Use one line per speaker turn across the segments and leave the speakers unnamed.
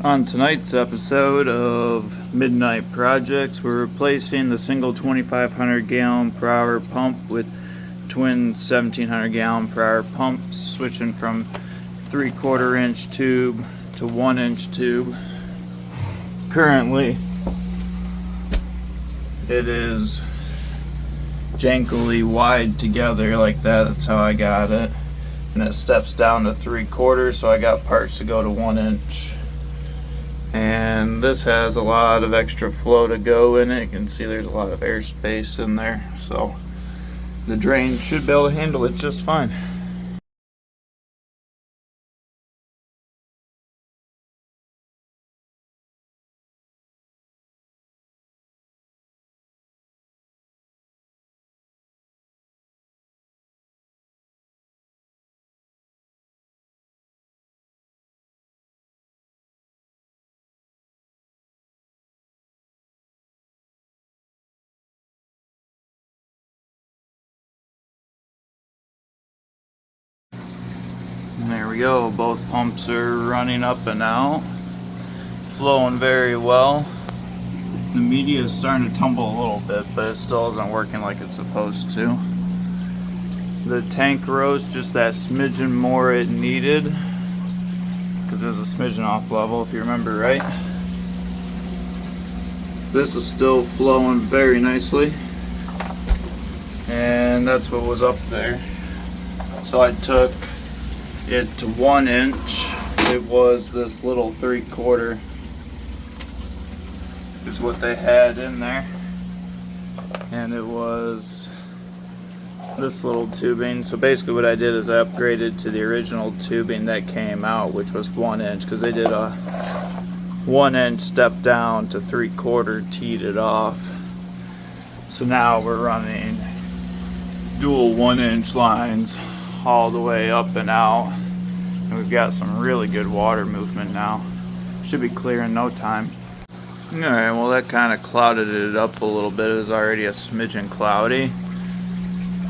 On tonight's episode of Midnight Projects, we're replacing the single 2,500 gallon per hour pump with twin 1,700 gallon per hour pumps, switching from 3/4 inch tube to 1 inch tube. Currently, it is jankily wide together like that. That's how I got it. And it steps down to 3/4, so I got parts to go to 1 inch. And this has a lot of extra flow to go in it. You can see there's a lot of airspace in there, so the drain should be able to handle it just fine. And there we go, both pumps are running up and out, flowing very well. The media is starting to tumble a little bit, but it still isn't working like it's supposed to. The tank rose just that smidgen more it needed, because it was a smidgen off level, if you remember right. This is still flowing very nicely, and that's what was up there. So I took it to 1 inch. It was this little 3/4 is what they had in there, and it was this little tubing. So basically what I did is I upgraded to the original tubing that came out, which was 1 inch, because they did a 1 inch step down to 3/4, teed it off. So now we're running dual 1 inch lines all the way up and out, and we've got some really good water movement now. Should be clear in no time. Alright, well that kind of clouded it up a little bit. It was already a smidgen cloudy,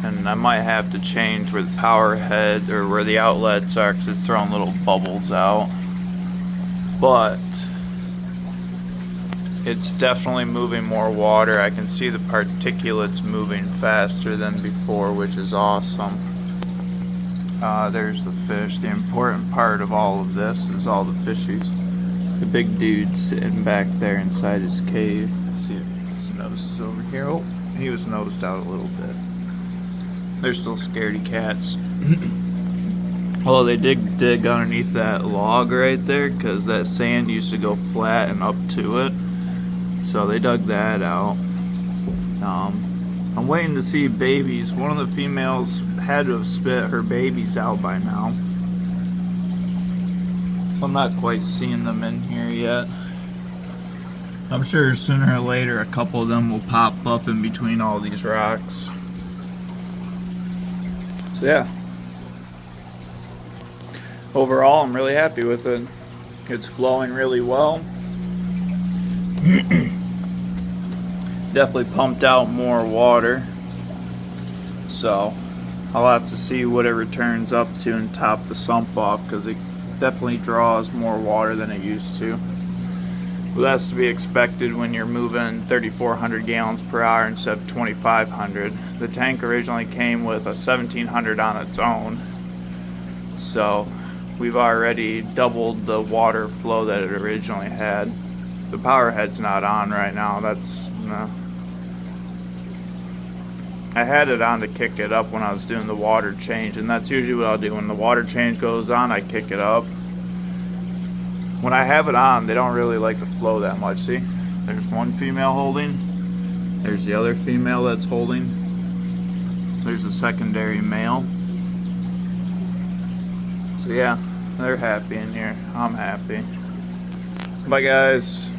and I might have to change where the power head or where the outlets are, because it's throwing little bubbles out. But it's definitely moving more water. I can see the particulates moving faster than before, which is awesome. There's the fish. The important part of all of this is all the fishies. The big dude sitting back there inside his cave. Let's see if his nose is over here. Oh, he was nosed out a little bit. They're still scaredy cats. Although they did dig underneath that log right there, because that sand used to go flat and up to it. So they dug that out. I'm waiting to see babies. One of the females had to have spit her babies out by now. I'm not quite seeing them in here yet. I'm sure sooner or later a couple of them will pop up in between all these rocks. So yeah. Overall, I'm really happy with it. It's flowing really well. Definitely pumped out more water, so I'll have to see what it returns up to and top the sump off, because it definitely draws more water than it used to. Well, that's to be expected when you're moving 3,400 gallons per hour instead of 2,500. The tank originally came with a 1,700 on its own, so we've already doubled the water flow that it originally had. The power head's not on right now. That's I had it on to kick it up when I was doing the water change, and that's usually what I'll do. When the water change goes on, I kick it up. When I have it on, they don't really like the flow that much. See, there's one female holding, there's the other female that's holding, there's a secondary male. So yeah, they're happy in here. I'm happy. Bye guys.